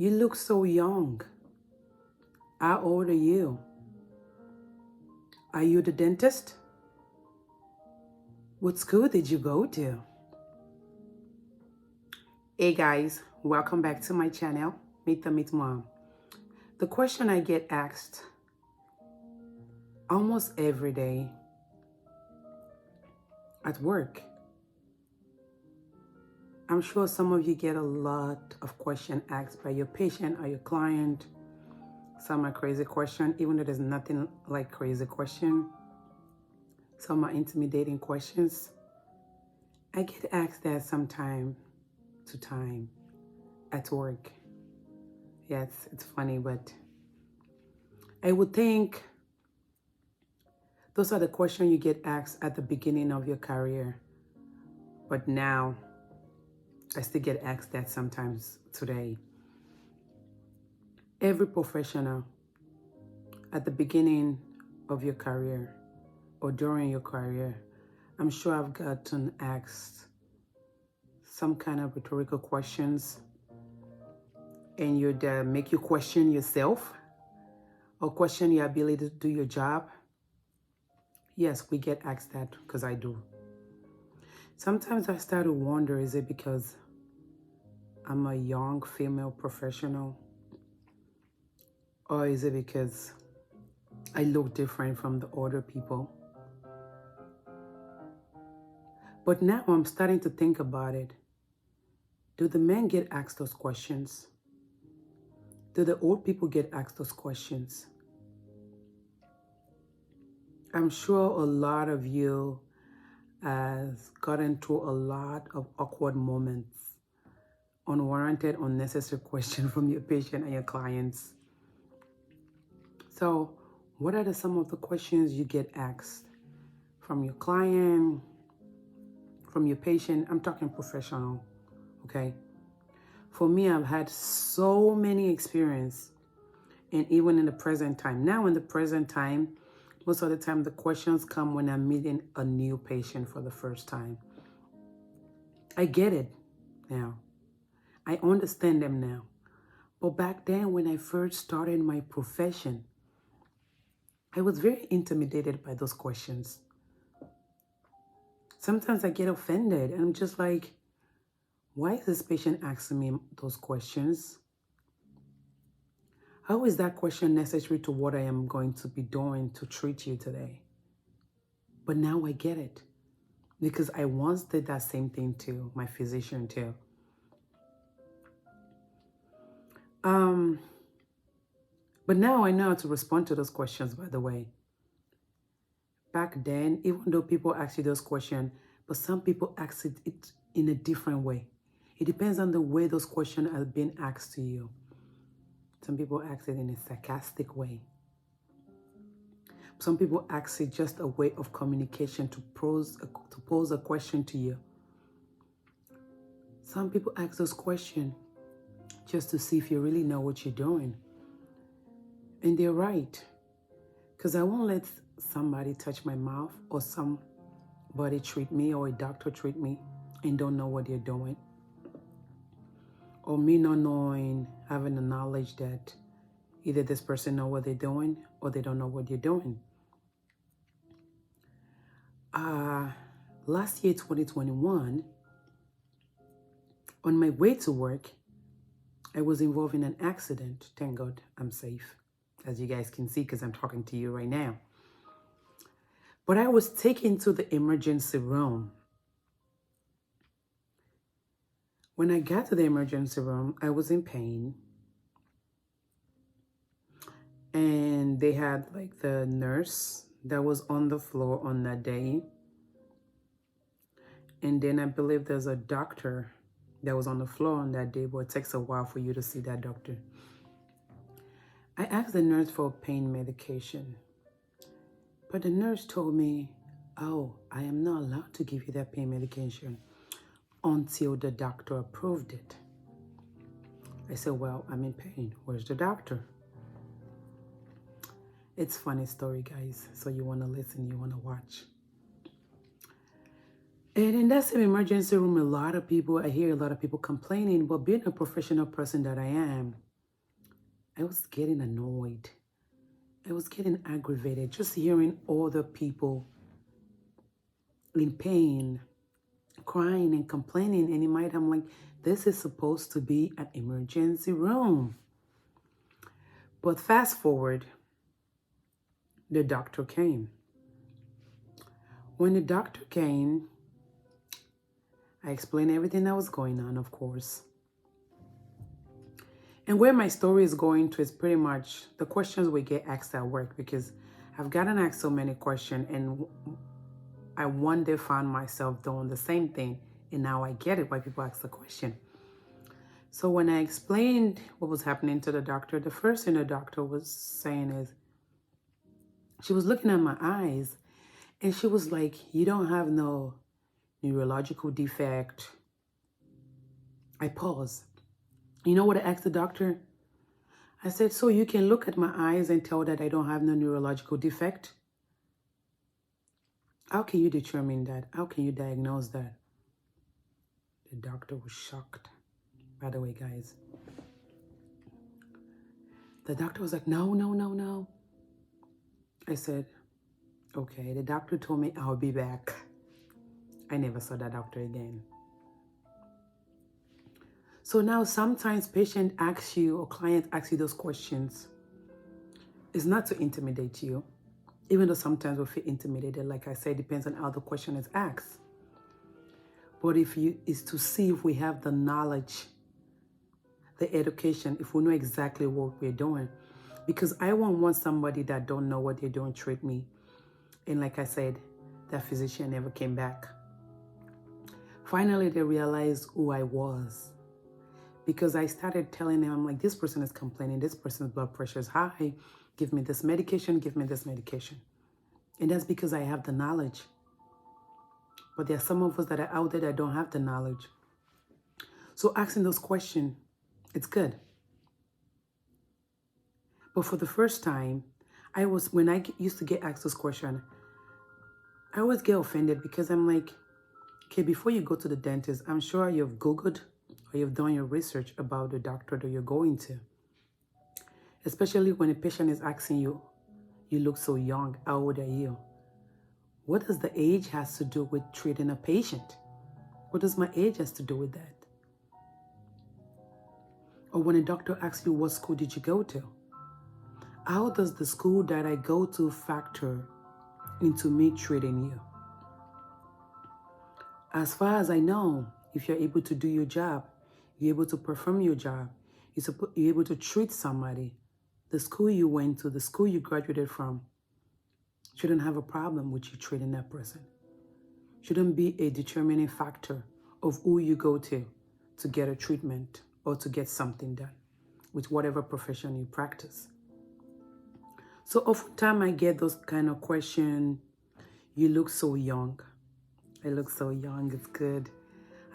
You look so young. How old are you? Are you the dentist? What school did you go to? Hey guys, welcome back to my channel, Meet the Meet Mom. The question I get asked almost every day at work. I'm sure some of you get a lot of questions asked by your patient or your client. Some are crazy questions, even though there's nothing like crazy question. Some are intimidating questions. I get asked that time to time at work. Yes, it's funny, but I would think those are the questions you get asked at the beginning of your career. But now, I still get asked that sometimes today. Every professional at the beginning of your career or during your career, I'm sure I've gotten asked some kind of rhetorical questions, and you'd make you question yourself or question your ability to do your job. Yes, we get asked that because I do. Sometimes I start to wonder, is it because I'm a young female professional? Or is it because I look different from the other people? But now I'm starting to think about it. Do the men get asked those questions? Do the old people get asked those questions? I'm sure a lot of you has gotten through a lot of awkward moments, unwarranted, unnecessary questions from your patient and your clients. So what are some of the questions you get asked from your client, from your patient? I'm talking professional, okay? For me, I've had so many experience, and even in the present time. Now in the present time, most of the time the questions come when I'm meeting a new patient for the first time. I get it now. I understand them now. But back then when I first started my profession, I was very intimidated by those questions. Sometimes I get offended and I'm just like, why is this patient asking me those questions? How is that question necessary to what I am going to be doing to treat you today? But now I get it, because I once did that same thing to my physician too. But now I know how to respond to those questions, by the way. Back then, even though people ask you those questions, but some people ask it in a different way. It depends on the way those questions are being asked to you. Some people ask it in a sarcastic way. Some people ask it just a way of communication to pose a question to you. Some people ask those questions just to see if you really know what you're doing. And they're right. Because I won't let somebody touch my mouth or somebody treat me or a doctor treat me and don't know what they're doing. Or me not knowing, having the knowledge that either this person know what they're doing or they don't know what they're doing. Last year, 2021, on my way to work, I was involved in an accident. Thank God I'm safe, as you guys can see, because I'm talking to you right now. But I was taken to the emergency room. When I got to the emergency room, I was in pain. And they had like the nurse that was on the floor on that day. And then I believe there's a doctor that was on the floor on that day, but it takes a while for you to see that doctor. I asked the nurse for pain medication, but the nurse told me, oh, I am not allowed to give you that pain medication until the doctor approved it. I said, well, I'm in pain. Where's the doctor? It's a funny story, guys. So you want to listen, you want to watch. And in that same emergency room, I hear a lot of people complaining, but being a professional person that I am, I was getting annoyed. I was getting aggravated just hearing other people in pain, crying and complaining. And in my head, I'm like, this is supposed to be an emergency room. But fast forward, the doctor came. When the doctor came, I explained everything that was going on, of course. And where my story is going to is pretty much the questions we get asked at work, because I've gotten asked so many questions, and I one day found myself doing the same thing, and now I get it why people ask the question. So when I explained what was happening to the doctor, the first thing the doctor was saying is, she was looking at my eyes, and she was like, you don't have no neurological defect. I paused. You know what I asked the doctor? I said, so you can look at my eyes and tell that I don't have no neurological defect? How can you determine that? How can you diagnose that? The doctor was shocked. By the way, guys. The doctor was like, no, no, no, no. I said, okay. The doctor told me I'll be back. I never saw that doctor again. So now sometimes patient asks you or client asks you those questions. It's not to intimidate you, even though sometimes we feel intimidated. Like I said, depends on how the question is asked. But it's to see if we have the knowledge, the education, if we know exactly what we're doing. Because I won't want somebody that don't know what they're doing treat me. And like I said, that physician never came back. Finally, they realized who I was. Because I started telling them, I'm like, this person is complaining, this person's blood pressure is high, give me this medication, give me this medication. And that's because I have the knowledge. But there are some of us that are out there that don't have the knowledge. So asking those questions, it's good. But for the first time, when I used to get asked those questions, I always get offended because I'm like, okay, before you go to the dentist, I'm sure you've Googled or you've done your research about the doctor that you're going to. Especially when a patient is asking you, you look so young, how old are you? What does the age has to do with treating a patient? What does my age has to do with that? Or when a doctor asks you, what school did you go to? How does the school that I go to factor into me treating you? As far as I know, if you're able to do your job, you're able to perform your job, you're able to treat somebody, the school you went to, the school you graduated from, shouldn't have a problem with you treating that person. Shouldn't be a determining factor of who you go to get a treatment or to get something done with whatever profession you practice. So oftentimes I get those kind of questions. You look so young. I look so young. It's good.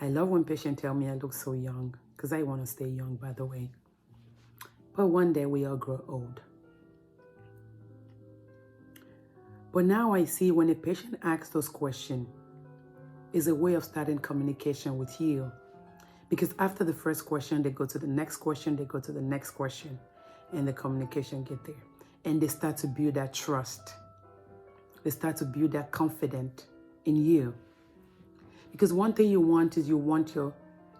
I love when patients tell me I look so young because I want to stay young, by the way. But one day we all grow old. But now I see when a patient asks those questions, is a way of starting communication with you. Because after the first question, they go to the next question, they go to the next question, and the communication get there. And they start to build that trust. They start to build that confidence in you. Because one thing you want is you want your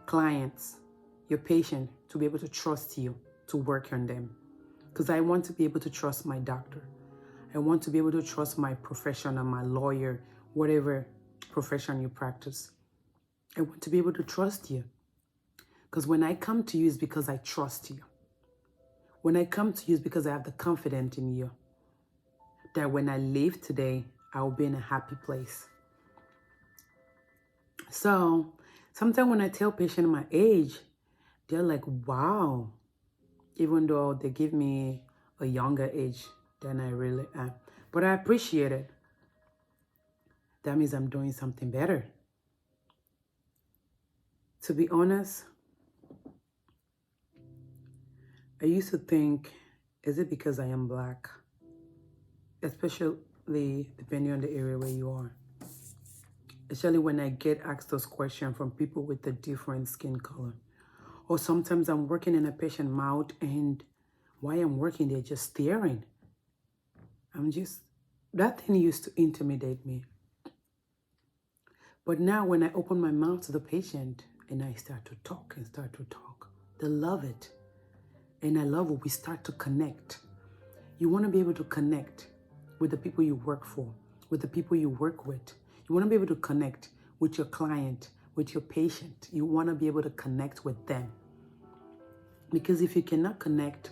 clients, your patient, to be able to trust you to work on them. Because I want to be able to trust my doctor. I want to be able to trust my professional, my lawyer, whatever profession you practice. I want to be able to trust you. Because when I come to you, it's because I trust you. When I come to you, it's because I have the confidence in you. That when I leave today, I will be in a happy place. So sometimes when I tell patients my age, they're like, wow. Even though they give me a younger age than I really am. But I appreciate it. That means I'm doing something better. To be honest, I used to think, is it because I am Black? Especially depending on the area where you are. Especially when I get asked those questions from people with a different skin color. Or sometimes I'm working in a patient's mouth and While I'm working, they're just staring. That thing used to intimidate me. But now when I open my mouth to the patient and I start to talk, they love it. And I love it. We start to connect. You want to be able to connect with the people you work for, with the people you work with. You want to be able to connect with your client, with your patient. You want to be able to connect with them. Because if you cannot connect,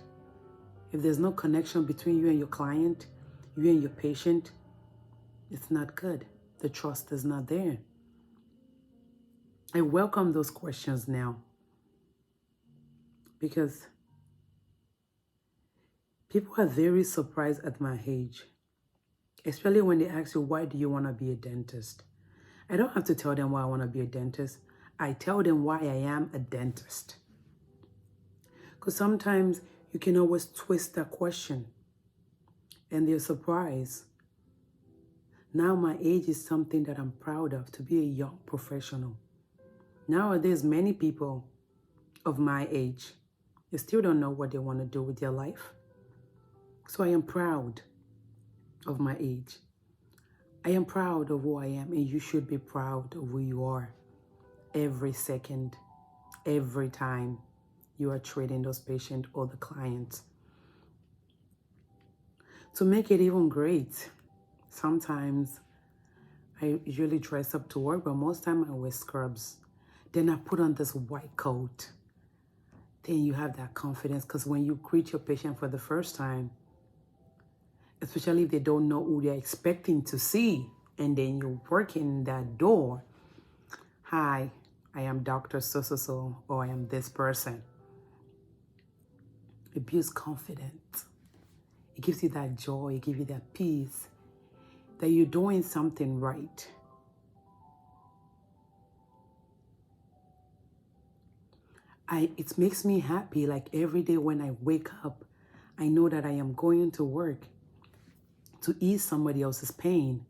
if there's no connection between you and your client, you and your patient, it's not good. The trust is not there. I welcome those questions now because people are very surprised at my age, especially when they ask you, why do you want to be a dentist? I don't have to tell them why I want to be a dentist. I tell them why I am a dentist. Because sometimes you can always twist that question and they're surprised. Now my age is something that I'm proud of, to be a young professional. Nowadays, many people of my age, they still don't know what they want to do with their life. So I am proud of my age. I am proud of who I am, and you should be proud of who you are. Every second, every time you are treating those patients or the clients. To make it even great, sometimes I usually dress up to work, but most time I wear scrubs. Then I put on this white coat. Then you have that confidence, because when you greet your patient for the first time, especially if they don't know who they're expecting to see, and then you're working that door. Hi, I am Dr. So, or I am this person. It builds confidence. It gives you that joy, it gives you that peace, that you're doing something right. It makes me happy, like every day when I wake up, I know that I am going to work to ease somebody else's pain,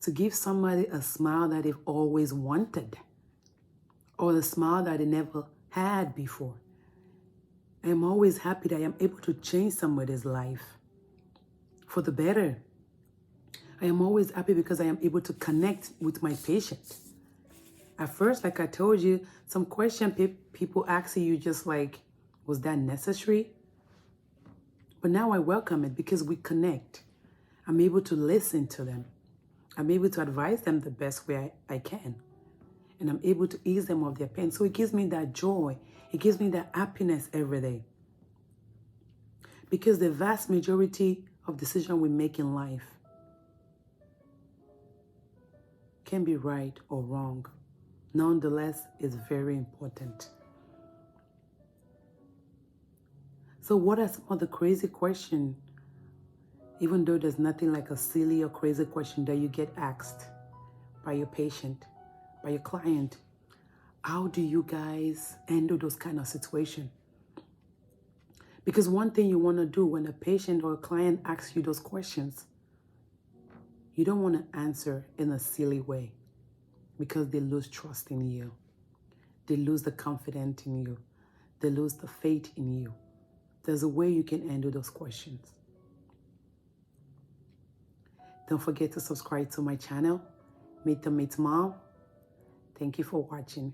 to give somebody a smile that they've always wanted, or the smile that they never had before. I am always happy that I am able to change somebody's life for the better. I am always happy because I am able to connect with my patient. At first, like I told you, some question people ask you just like, was that necessary? But now I welcome it because we connect. I'm able to listen to them. I'm able to advise them the best way I can. And I'm able to ease them of their pain. So it gives me that joy. It gives me that happiness every day. Because the vast majority of decisions we make in life can be right or wrong. Nonetheless, it's very important. So what are some of the crazy questions, even though there's nothing like a silly or crazy question that you get asked by your patient, by your client? How do you guys handle those kind of situations? Because one thing you want to do when a patient or a client asks you those questions, you don't want to answer in a silly way, because they lose trust in you. They lose the confidence in you. They lose the faith in you. There's a way you can handle those questions. Don't forget to subscribe to my channel, Meet the Meet Mom. Thank you for watching.